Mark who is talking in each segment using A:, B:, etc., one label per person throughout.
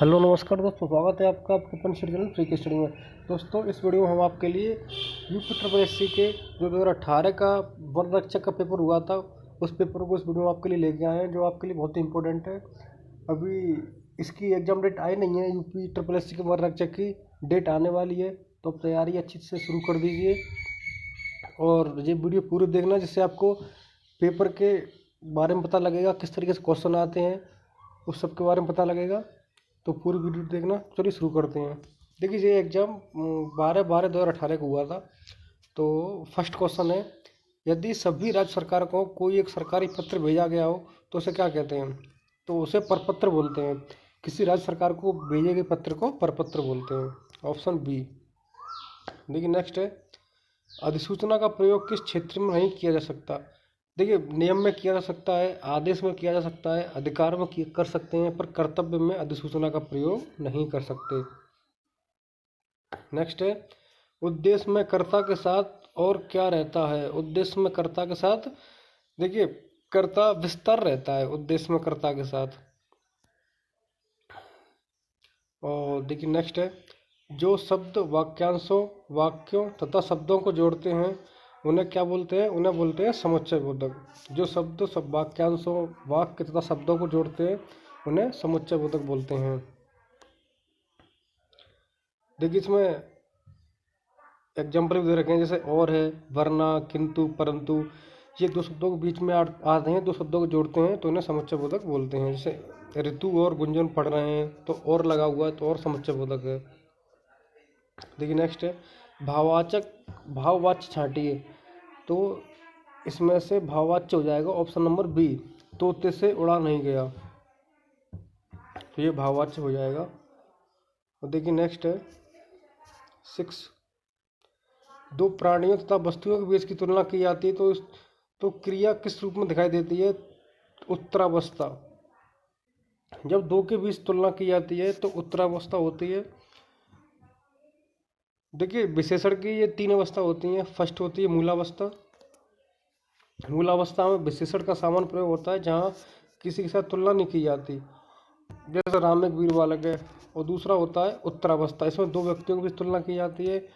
A: Hello नमस्कार दोस्तों, स्वागत है आपका आपके अपन चैनल फ्री की स्टडी में। दोस्तों, इस वीडियो में हम आपके लिए यूपी ट्रिपल एससी के जो 2018 का वन रक्षक का पेपर हुआ था, उस पेपर को इस वीडियो में आपके लिए लेके आए हैं, जो आपके लिए बहुत ही इंपॉर्टेंट है। अभी इसकी एग्जाम डेट आई नहीं है, यूपी ट्रिपल एससी के वन रक्षक की डेट आने वाली है, तो आप तैयारी अच्छी से शुरू कर दीजिए और ये वीडियो पूरी देखना, जिससे आपको पेपर के बारे में पता लगेगा, किस तरीके से क्वेश्चन आते हैं उस सब के बारे में पता लगेगा। तो पूरी वीडियो देखना। चलिए शुरू करते हैं। देखिए, ये एग्ज़ाम 12/12/2018 को हुआ था। तो फर्स्ट क्वेश्चन है, यदि सभी राज्य सरकार को कोई एक सरकारी पत्र भेजा गया हो तो उसे क्या कहते हैं? तो उसे परपत्र बोलते हैं। किसी राज्य सरकार को भेजे गए पत्र को परपत्र बोलते हैं। Option B. देखिए नेक्स्ट है, अधिसूचना का प्रयोग किस क्षेत्र में नहीं किया जा सकता? देखिए, नियम में किया जा सकता है, आदेश में किया जा सकता है, अधिकार में कर सकते हैं, पर कर्तव्य में अधिसूचना का प्रयोग नहीं कर सकते। नेक्स्ट है, उद्देश्य में कर्ता के साथ और क्या रहता है? उद्देश्य में कर्ता के साथ, देखिए, कर्ता विस्तार रहता है उद्देश्य में कर्ता के साथ। और देखिए नेक्स्ट है, जो शब्द वाक्यांशों, वाक्यों तथा शब्दों को जोड़ते हैं उन्हें क्या बोलते हैं? उन्हें बोलते हैं समुच्चय बोधक। जो शब्द सब वाक्यांशों, वाक्य तथा शब्दों को जोड़ते हैं उन्हें समुच्चय बोधक बोलते हैं। देखिए, इसमें एग्जाम्पल भी दे रखे हैं, जैसे और है, वरना, किंतु, परंतु। ये दो शब्दों के बीच में आते हैं, दो शब्दों को जोड़ते हैं तो उन्हें समुच्चय बोधक बोलते हैं। जैसे ऋतु और गुंजन पढ़ रहे हैं तो और लगा हुआ है तो और समुच्चय बोधक है। देखिए नेक्स्ट है, भाववाचक, भाववाच्य छांटिए। तो इसमें से भाववाच्य हो जाएगा ऑप्शन नंबर बी, तोते से उड़ा नहीं गया। तो ये भाववाच्य हो जाएगा। और देखिए नेक्स्ट है 6, दो प्राणियों तथा वस्तुओं के बीच की तुलना की जाती है तो क्रिया किस रूप में दिखाई देती है? उत्तरावस्था। जब दो के बीच तुलना की जाती है तो उत्तरावस्था होती है। देखिए, विशेषण की ये 3 अवस्था होती हैं। फर्स्ट होती है मूलावस्था। मूलावस्था में विशेषण का सामान्य प्रयोग होता है जहाँ किसी के साथ तुलना नहीं की जाती, जैसे राम एक वीर बालक है। और दूसरा होता है उत्तरावस्था, इसमें दो व्यक्तियों की भी तुलना की जाती है।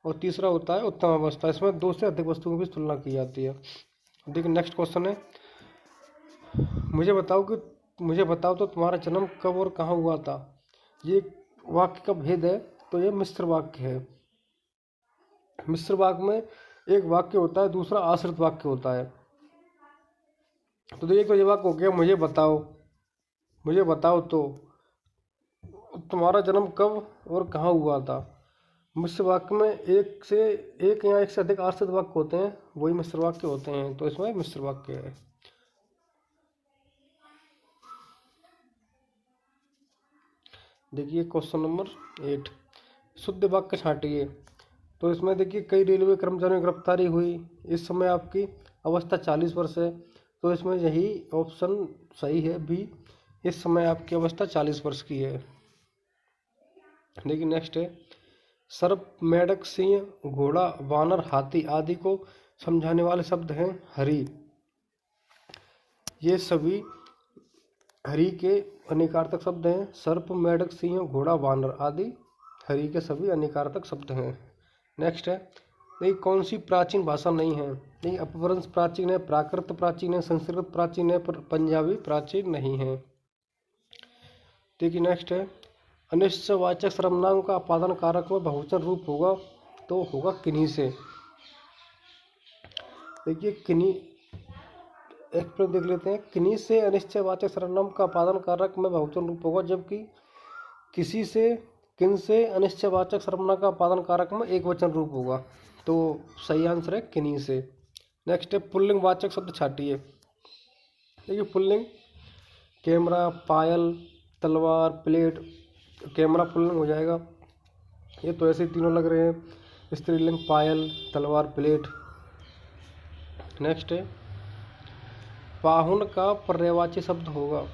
A: और तीसरा होता है उत्तम अवस्था, इसमें दो से अधिक वस्तुओं की भी तुलना की जाती है। देखिए नेक्स्ट क्वेश्चन है, मुझे बताओ तो तुम्हारा जन्म कब और कहाँ हुआ था? ये वाक्य का भेद है, तो ये मिश्र वाक्य है। मिश्र वाक्य में एक वाक्य होता है, दूसरा आश्रित वाक्य होता है। तो देखिए, ये वाक्य हो गया, मुझे बताओ तो तुम्हारा जन्म कब और कहाँ हुआ था। मिश्र वाक्य में एक या एक से अधिक आश्रित वाक्य होते हैं, वही मिश्र वाक्य होते हैं। तो इसमें मिश्र वाक्य है। देखिए क्वेश्चन नंबर 8, शुद्ध वाक्य छांटिए। तो इसमें देखिए, कई रेलवे कर्मचारियों की गिरफ्तारी हुई, इस समय आपकी अवस्था 40 वर्ष है। तो इसमें यही ऑप्शन सही है बी, इस समय आपकी अवस्था 40 वर्ष की है। देखिए नेक्स्ट है, सर्प, मेढक, सिंह, घोड़ा, वानर, हाथी आदि को समझाने वाले शब्द हैं हरि। ये सभी हरि के अनेकार्थक शब्द हैं। सर्प, मेढक, सिंह, घोड़ा, वानर आदि हरि के सभी अनेकार्थक शब्द हैं। नेक्स्ट है, नहीं कौन सी प्राचीन भाषा नहीं है? नहीं, अपभ्रंश प्राचीन है, प्राकृत प्राचीन है, संस्कृत प्राचीन है, पर पंजाबी प्राचीन नहीं है। देखिए नेक्स्ट है, अनिश्चयवाचक सर्वनाम का अपादान कारक में बहुवचन रूप होगा, तो होगा किन्हीं से। देखिए किन्हीं, एक पर देख लेते हैं, किन्हीं से अनिश्चयवाचक सर्वनाम का अपादान कारक में बहुवचन रूप होगा, जबकि किसी से, किन से अनिश्चयवाचक सर्वनाम का अपादान कारक में एक वचन रूप होगा। तो सही आंसर है किन्हीं से। नेक्स्ट है, पुल्लिंग वाचक शब्द छांटिए। देखिए पुल्लिंग, कैमरा, पायल, तलवार, प्लेट। कैमरा पुल्लिंग हो जाएगा, ये तो ऐसे ही तीनों लग रहे हैं। स्त्रीलिंग पायल, तलवार, प्लेट। नेक्स्ट है, पाहुन का पर्यायवाची शब्द होगा।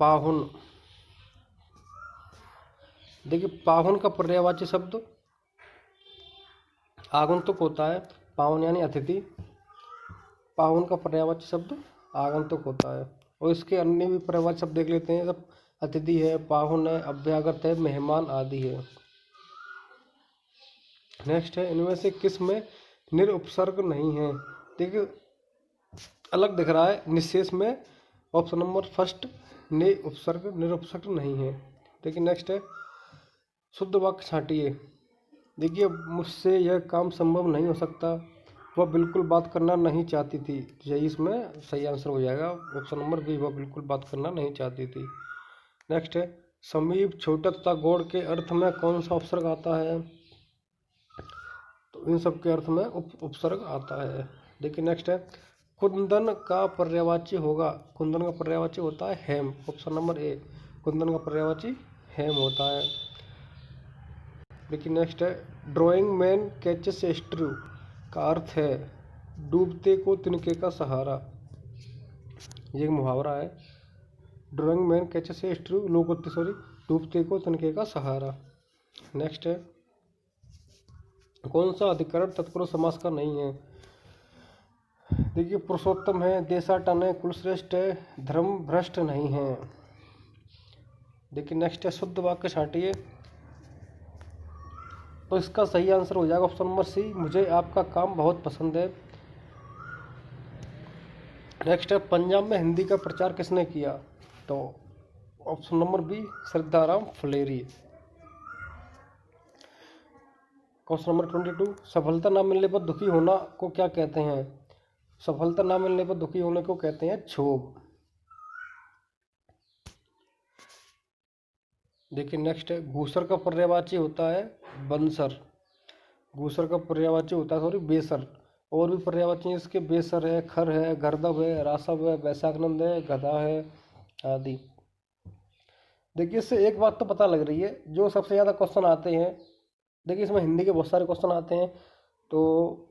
A: पाहुन, देखिए पाहुन का पर्यायवाची शब्द आगंतुक होता है। पाहुन यानी अतिथि, पाहुन का पर्यायवाची शब्द आगंतुक होता है। और इसके अन्य भी पर्यायवाची शब्द देख लेते हैं। सब अतिथि है, पाहुन है, अभ्यागत है, मेहमान आदि है। नेक्स्ट है, इनमें से किस में निरुपसर्ग नहीं है? देखिए अलग दिख रहा है, निशेष में ऑप्शन नंबर फर्स्ट निरुपसर्ग नहीं है। देखिए नेक्स्ट है, शुद्ध वाक्य छांटिए। देखिए मुझसे यह काम संभव नहीं हो सकता, वह बिल्कुल बात करना नहीं चाहती थी। यही इसमें सही आंसर हो जाएगा, ऑप्शन नंबर बी, वह बिल्कुल बात करना नहीं चाहती थी। नेक्स्ट है, समीप, छोटा तथा गौड़ के अर्थ में कौन सा उपसर्ग आता है? तो इन सब के अर्थ में उपसर्ग आता है। देखिए नेक्स्ट है, कुंदन का पर्यायवाची होगा। कुंदन का पर्यायवाची होता है हेम, ऑप्शन नंबर ए, कुंदन का पर्यायवाची हेम होता है। देखिए नेक्स्ट है, ड्राइंग मैन कैचेस ए स्ट्रू का अर्थ है डूबते को तिनके का सहारा। ये एक मुहावरा है, ड्राइंग मैन कैचेस ए स्ट्रू डूबते को तिनके का सहारा। नेक्स्ट है, कौन सा अधिकरण तत्पुरुष समास का नहीं है? देखिए पुरुषोत्तम है, देशाटन है, कुलश्रेष्ठ है, धर्म भ्रष्ट नहीं है। देखिए नेक्स्ट है, शुद्ध वाक्य छांटिए। तो इसका सही आंसर हो जाएगा ऑप्शन नंबर सी, मुझे आपका काम बहुत पसंद है। नेक्स्ट है, पंजाब में हिंदी का प्रचार किसने किया? तो option number B, Shraddharam Phillauri. Question number 22, सफलता ना मिलने पर दुखी होना को क्या कहते हैं? सफलता ना मिलने पर दुखी होने को कहते हैं क्षोभ। देखिए नेक्स्ट है, घूसर का पर्यायवाची होता है बंसर। घूसर का पर्यायवाची होता है बेसर। और भी पर्यायवाची हैं इसके, बेसर है, खर है, गर्दभ है, रासव है, वैशाखनंद है, गधा है आदि। देखिए इससे एक बात तो पता लग रही है, जो सबसे ज़्यादा क्वेश्चन आते हैं, देखिए इसमें हिंदी के बहुत सारे क्वेश्चन आते हैं, तो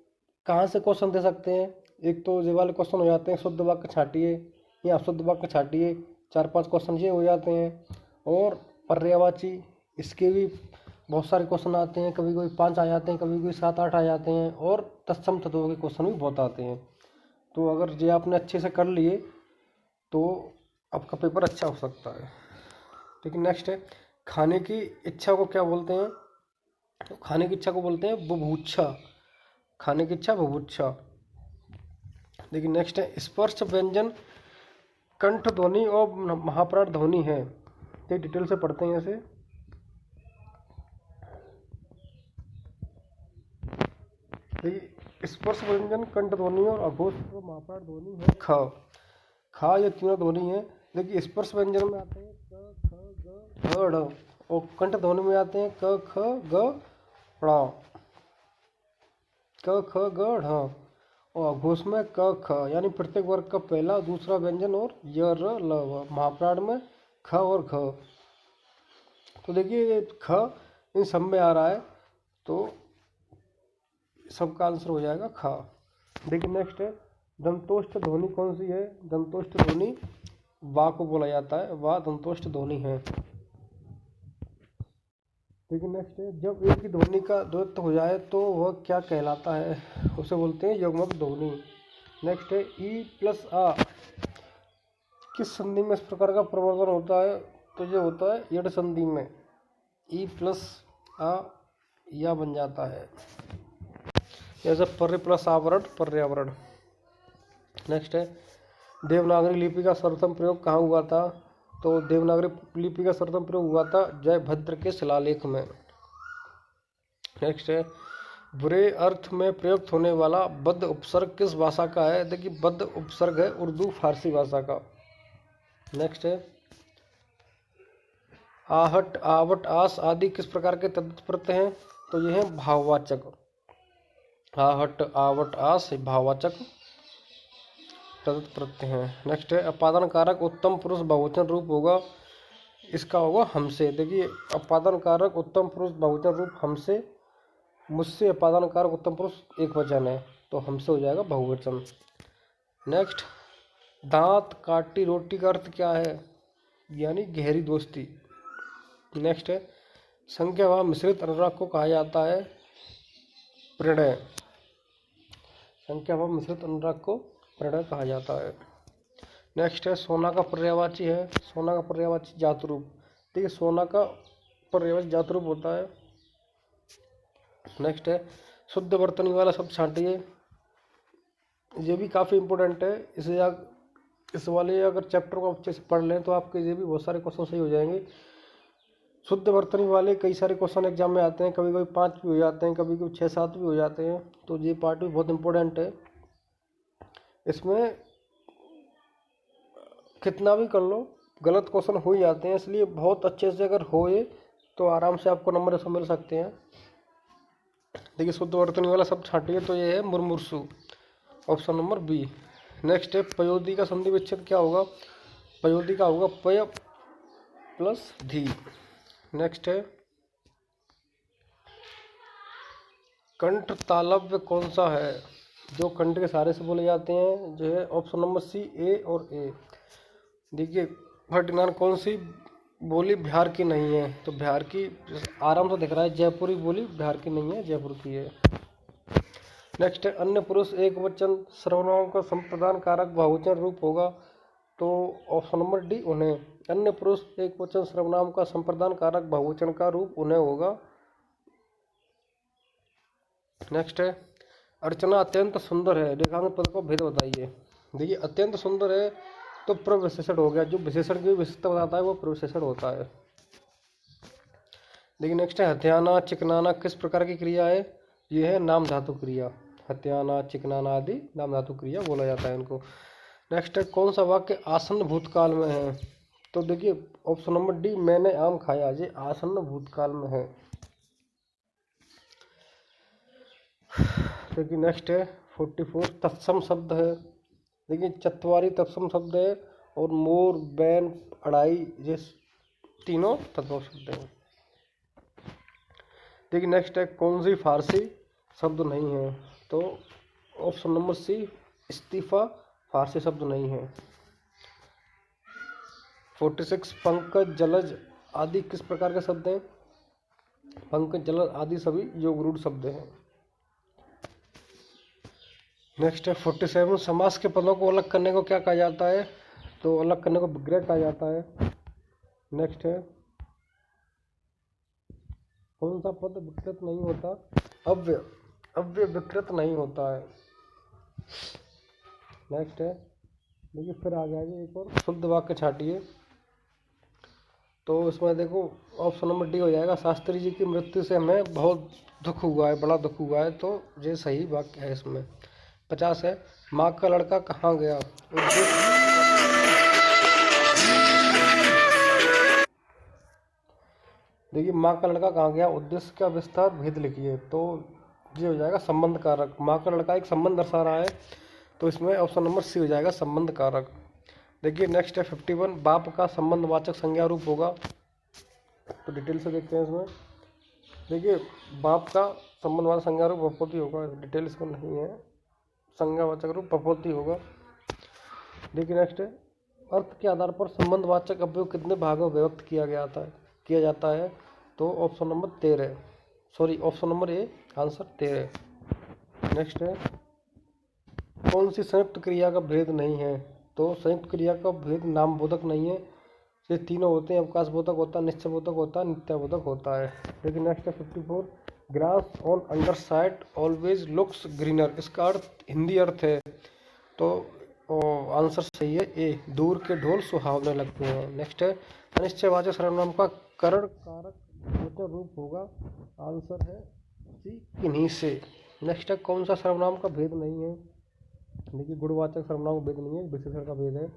A: कहाँ से क्वेश्चन दे सकते हैं? एक तो ये वाले क्वेश्चन हो जाते हैं, शुद्ध वाक्य छांटिए या अशुद्ध वाक्य छांटिए, 4-5 क्वेश्चन ये हो जाते हैं। और पर्यायवाची, इसके भी बहुत सारे क्वेश्चन आते हैं, कभी कभी 5 आ जाते हैं, कभी कभी 7-8 आ जाते हैं, और तत्सम तत्वों के क्वेश्चन भी बहुत आते हैं। तो अगर ये आपने अच्छे से कर लिए तो आपका पेपर अच्छा हो सकता है। लेकिन नेक्स्ट है, खाने की इच्छा को क्या बोलते हैं? तो खाने की इच्छा को बोलते हैं बुभुक्षा। खाने की इच्छा बुभुक्षा। देखिए नेक्स्ट है, स्पर्श व्यंजन कंठ ध्वनि और महाप्राण ध्वनि है। ये डिटेल से पढ़ते हैं ऐसे। स्पर्श व्यंजन कंठ ध्वनि और अघोष और महाप्राण ध्वनि है ख। ये तीनों ध्वनि है। देखिए स्पर्श व्यंजन में आते हैं क, ख, ग, ढ, और कंठ ध्वनि में आते हैं क, ख, ग, ण, क, ख, ग, ढ, और अघोष में क, ख, यानी प्रत्येक वर्ग का पहला दूसरा व्यंजन, और य, र, ल, महाप्राण में ख और घ। तो देखिए ख इन सब में आ रहा है, तो सबका आंसर हो जाएगा खा। देखिए नेक्स्ट है, दंतोष्ठ ध्वनि कौन सी है? दंतोष्ठ ध्वनि वा को बोला जाता है, वा दंतोष्ठ ध्वनि है। देखिए नेक्स्ट है, जब एक ही ध्वनि का द्वैत हो जाए तो वह क्या कहलाता है? उसे बोलते हैं युग्मक ध्वनि। नेक्स्ट है, ई प्लस आ किस संधि में इस प्रकार का प्रवर्तन होता है? तो ये होता है यड संधि में, ई प्लस आ या बन जाता है, जैसे पर्य प्लस आवरण पर्यावरण। नेक्स्ट है, देवनागरी लिपि का सर्वप्रथम प्रयोग कहाँ हुआ था? तो देवनागरी लिपि का सर्वप्रथम प्रयोग हुआ था जयभद्र के शिलालेख में। नेक्स्ट है, बुरे अर्थ में प्रयुक्त होने वाला बद्ध उपसर्ग किस भाषा का है? देखिए बद्ध उपसर्ग है उर्दू फारसी भाषा का। नेक्स्ट है, आहट, आवट, आस आदि किस प्रकार के तद्धित प्रत्यय हैं? तो ये है भाववाचक। आहट, आवट, आस भाववाचक तद्धित प्रत्यय हैं। नेक्स्ट है, अपादान कारक उत्तम पुरुष बहुवचन रूप होगा, इसका होगा हमसे। देखिए अपादान कारक उत्तम पुरुष बहुवचन रूप हमसे, मुझसे अपादान कारक उत्तम पुरुष एक वचन है, तो हमसे हो जाएगा बहुवचन। नेक्स्ट, दांत काटी रोटी का अर्थ क्या है? यानी गहरी दोस्ती। नेक्स्ट है, संख्यावान मिश्रित अनुराग को कहा जाता है प्रणय। संख्यावान मिश्रित अनुराग को प्रणय कहा जाता है। नेक्स्ट है सोना का पर्यायवाची है, सोना का पर्यायवाची जातरूप। ठीक है, सोना का पर्यायवाची जातरूप होता है। नेक्स्ट है शुद्ध वर्तनी वाला शब्द छांटिए। ये भी काफ़ी इंपॉर्टेंट है, इस वाले अगर चैप्टर को अच्छे से पढ़ लें तो आपके ये भी बहुत सारे क्वेश्चन सही हो जाएंगे। शुद्ध वर्तनी वाले कई सारे क्वेश्चन एग्जाम में आते हैं, कभी कभी 5 भी हो जाते हैं, कभी कभी 6-7 भी हो जाते हैं, तो ये पार्ट भी बहुत इंपॉर्टेंट है। इसमें कितना भी कर लो गलत क्वेश्चन हो ही जाते हैं, इसलिए बहुत अच्छे से अगर होए तो आराम से आपको नंबर ऐसे मिल सकते हैं। देखिए शुद्ध वर्तनी वाला सब छांटिए, तो ये है मुरमुरसु, ऑप्शन नंबर बी। नेक्स्ट है पयोदी का संधि विच्छेद क्या होगा? पयोदी का होगा पय प्लस धी। नेक्स्ट है कंठ तालव्य कौन सा है? जो कंठ के सहारे से बोले जाते हैं जो है ऑप्शन नंबर सी, ए और ए। देखिए 39 कौन सी बोली बिहार की नहीं है? तो बिहार की आराम से दिख रहा है, जयपुरी बोली बिहार की नहीं है, जयपुर की है। नेक्स्ट है अन्य पुरुष एक वचन सर्वनाम का संप्रदान कारक बहुवचन रूप होगा, तो ऑप्शन नंबर डी उन्हें। अन्य पुरुष एक वचन सर्वनाम का संप्रदान कारक बहुवचन का रूप उन्हें होगा। नेक्स्ट है अर्चना अत्यंत सुंदर है, रेखांकित पद को भेद बताइए। देखिए अत्यंत सुंदर है तो प्रविशेषण हो गया, जो विशेषण की विशेषता बताता है वो प्रविशेषण होता है। देखिए नेक्स्ट है हथियाना चिकनाना किस प्रकार की क्रिया है? ये है नाम धातु क्रिया। हथियाना चिकनाना आदि नाम धातु क्रिया बोला जाता है इनको। नेक्स्ट है कौन सा वाक्य आसन्न भूतकाल में है? तो देखिए ऑप्शन नंबर डी मैंने आम खाया, ये आसन्न भूतकाल में है। देखिए नेक्स्ट है 44 तत्सम शब्द है। देखिए चतवारी तत्सम शब्द है और मोर बैन अढ़ाई ये तीनों तत्सम शब्द हैं। देखिए नेक्स्ट है कौन सी फारसी शब्द नहीं है? तो ऑप्शन नंबर सी इस्तीफा फारसी शब्द नहीं है। 46 पंकज जलज आदि किस प्रकार के शब्द हैं? पंकज जलज आदि सभी योगरूढ़ शब्द हैं। नेक्स्ट है 47 समास के पदों को अलग करने को क्या कहा जाता है? तो अलग करने को विग्रह कहा जाता है। नेक्स्ट है कौन सा पद विकृत नहीं होता? अव्यय, अव्यय विकृत नहीं होता है। नेक्स्ट है देखिए फिर आ गया जी एक और शुद्ध वाक्य छाटिए, तो इसमें देखो ऑप्शन नंबर डी हो जाएगा शास्त्री जी की मृत्यु से हमें बहुत दुख हुआ है, बड़ा दुख हुआ है, तो ये सही वाक्य है इसमें। 50 है माँ का लड़का कहाँ गया? देखिए माँ का लड़का कहाँ गया उद्देश्य का विस्तार भेद लिखिए, तो ये हो जाएगा संबंध कारक। माँ का लड़का एक संबंध दर्शा रहा है, तो इसमें ऑप्शन नंबर सी हो जाएगा संबंध कारक। देखिए नेक्स्ट है 51 बाप का संबंधवाचक संज्ञा रूप होगा, तो डिटेल से देखते हैं इसमें। देखिए बाप का संबंधवाचक संज्ञा रूप बपोती होगा, डिटेल इसमें नहीं है, संज्ञावाचक रूप बपोती होगा। देखिए नेक्स्ट है अर्थ के आधार पर संबंधवाचक अवयव कितने भागों में व्यक्त किया जाता है? तो option number 13, sorry option number A answer 13। Next है कौन सी संयुक्त क्रिया का भेद नहीं है? तो संयुक्त क्रिया का भेद नाम बोधक नहीं है, ये तीनों होते हैं, अवकाश बोधक होता है, निश्चय बोधक होता है, नित्याबोधक होता है। लेकिन नेक्स्ट है 54 grass on under side always looks greener, इसका अर्थ हिंदी अर्थ है, तो आंसर सही है ए दूर के ढोल सुहावने लगते हैं। नेक्स्ट है अनिश्चयवाचक सर्वनाम का करण कारक वचन रूप होगा, आंसर है सी किन्हीं से। नेक्स्ट है कौन सा सर्वनाम का भेद नहीं है? देखिए गुणवाचक सर्वनाम का भेद नहीं है, विशेषण का भेद है।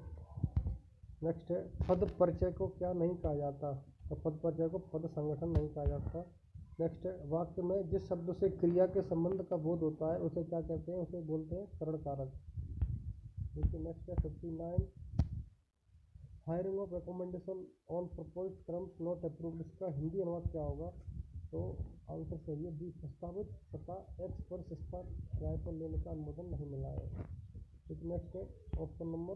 A: नेक्स्ट है पद परिचय को क्या नहीं कहा जाता? तो पद परिचय को पद संगठन नहीं कहा जाता। नेक्स्ट है वाक्य में जिस शब्द से क्रिया के संबंध का बोध होता है उसे क्या कहते हैं? उसे बोलते हैं करण कारक। देखिए नेक्स्ट है 59 hiring of recommendation on proposed crumbs not approved, इसका हिंदी अनुवाद क्या होगा? तो आंसर सही है बी प्रस्तावित पता एक्स पर सस्ता किराए पर लेने का अनुमोदन नहीं मिला है। ठीक नेक्स्ट है क्वेश्चन नंबर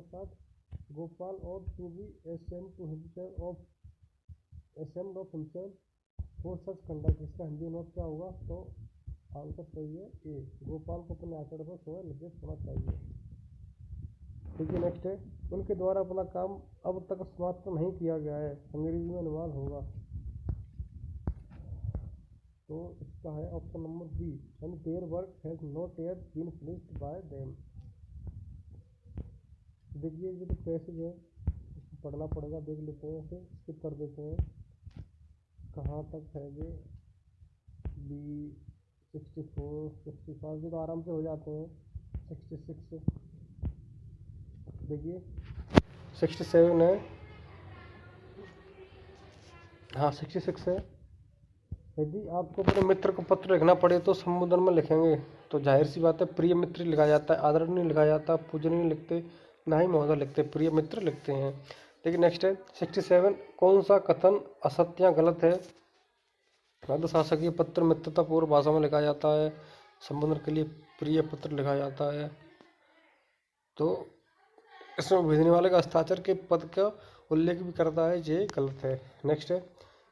A: 7 गोपाल और to be ashamed of himself for such conduct, इसका हिंदी अनुवाद क्या होगा? तो आंसर सही है ए गोपाल को अपने आचरण पर स्वयं निर्देश होना चाहिए। देखिए नेक्स्ट है, उनके द्वारा अपना काम अब तक समाप्त नहीं किया गया है, अंग्रेजी में अनुवाद होगा। तो इसका है ऑप्शन नंबर बी, यानी their work has not yet been finished by them. देखिए ये तो पैसेज है, इसको पढ़ना पड़ेगा, देख लेते हैं, इसे स्किप कर देते हैं। कहाँ तक है ये, बी 64 65 ये तो आराम से हो जाते हैं। 66 देखिए 67 है, हाँ 66 है। यदि आपको अपने मित्र को पत्र लिखना पड़े तो संबोधन में लिखेंगे, तो जाहिर सी बात है प्रिय मित्र लिखा जाता है, आदरणीय लिखा जाता है, पूजनीय लिखते ना ही महोदय लिखते, प्रिय मित्र लिखते हैं। देखिए नेक्स्ट है 67, कौन सा कथन असत्य या गलत है। शासकीय पत्र मित्रतापूर्व भाषा में लिखा जाता है, संबोधन के लिए प्रिय पत्र लिखा जाता है। तो इसमें भेजने वाले का हस्ताक्षर के पद का उल्लेख भी करता है, ये गलत है। नेक्स्ट है,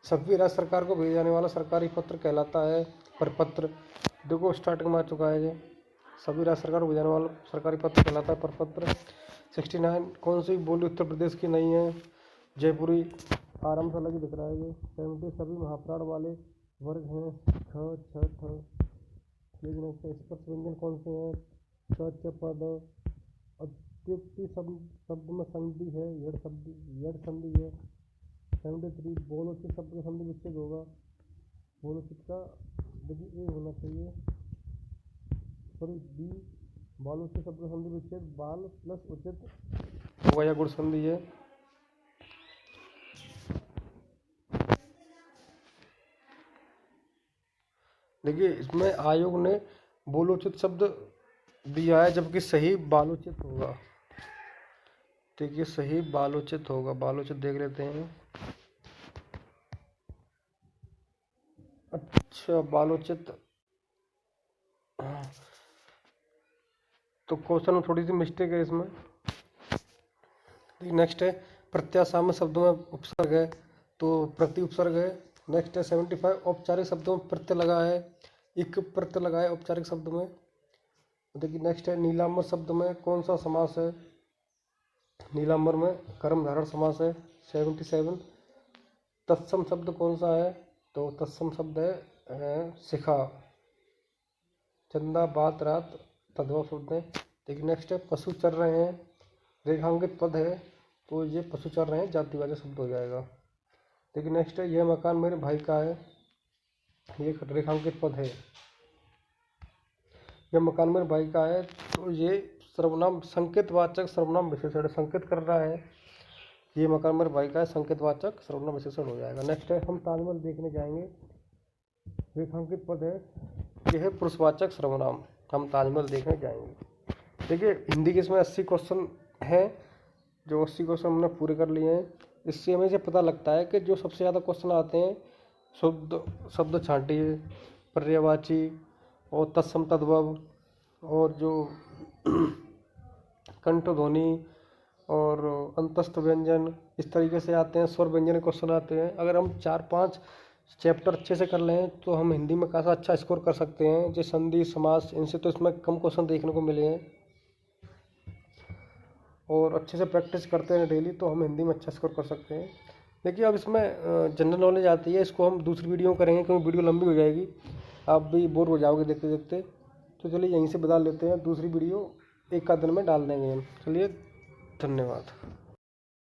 A: सभी राज्य सरकार को भेजा जाने वाला सरकारी पत्र कहलाता है प्रपत्र। देखो स्टार्टिंग में आ चुका है ये, सभी राज्य सरकार को भेजाने वाला सरकारी पत्र कहलाता है प्रपत्र। 69, कौन सी बोली उत्तर प्रदेश की नहीं है, जयपुरी, आराम से अलग ही दिख रहा है ये। 70, सभी महाप्राण वाले वर्ग हैं, ख छ ठ। लेकिन स्पर्श व्यंजन कौन से हैं, च च पद। अद्युक्ति शब्द में संधि है, यड़ संधि है। 73, बोलोचित शब्द का संधि विच्छेद होगा, बोलोचित का देखिए ए होना चाहिए, सॉरी बी, बालोचित शब्द का संधि विच्छेद बाल प्लस उचित होगा, या गुण संधि है। देखिए इसमें आयोग ने बोलोचित शब्द दिया है, जबकि सही बालोचित होगा। देखिए सही बालोचित होगा, बालोचित देख लेते हैं। अच्छा बालोचित, तो क्वेश्चन में थोड़ी सी मिस्टेक है इसमें। नेक्स्ट है, प्रत्यासाम्य शब्दों में उपसर्ग है, तो प्रति उपसर्ग है। नेक्स्ट है 75, औपचारिक शब्दों में प्रत्यय लगा है, इक प्रत्यय लगा है औपचारिक शब्द में। देखिए नेक्स्ट है, नीलांबर शब्द में कौन सा समास है, नीलांबर में कर्मधारय समास है। 77, तत्सम शब्द कौन सा है, तो तत्सम शब्द है शिखा, चंदा बात रात तद्भव शब्द है। देखिए नेक्स्ट है, पशु चर रहे हैं, रेखांकित पद है, तो ये पशु चर रहे हैं जातिवाचक शब्द हो जाएगा। देखिए नेक्स्ट है, यह मकान मेरे भाई का है, ये रेखांकित पद है, यह मकान मेरे भाई का है, तो ये सर्वनाम संकेतवाचक सर्वनाम विशेषण संकेत कर रहा है, ये मकान मेरे भाई का है, संकेतवाचक सर्वनाम विशेषण हो जाएगा। नेक्स्ट है, हम ताजमहल देखने जाएंगे, रेखांकित पद है, यह है पुरुषवाचक सर्वनाम, हम ताजमहल देखने जाएंगे। देखिए हिंदी के इसमें 80 क्वेश्चन हैं, जो 80 क्वेश्चन हमने पूरे कर लिए हैं। इससे हमें ये पता लगता है कि जो सबसे ज़्यादा क्वेश्चन आते हैं शब्द छांटी, पर्यायवाची और तत्सम तद्भव, और जो कंठ ध्वनि और अंतस्थ व्यंजन, इस तरीके से आते हैं, स्वर व्यंजन क्वेश्चन आते हैं। अगर हम 4-5 चैप्टर अच्छे से कर लें तो हम हिंदी में काफ़ी अच्छा स्कोर कर सकते हैं। जो संधि समास, इनसे तो इसमें कम क्वेश्चन देखने को मिले हैं, और अच्छे से प्रैक्टिस करते हैं डेली तो हम हिंदी में अच्छा स्कोर कर सकते हैं। देखिए अब इसमें जनरल नॉलेज आती है, इसको हम दूसरी वीडियो में करेंगे क्योंकि वीडियो लंबी हो जाएगी, आप भी बोर हो जाओगे देखते देखते। तो चलिए यहीं से बता लेते हैं, दूसरी वीडियो एक आध दिन में डाल देंगे हम। चलिए धन्यवाद।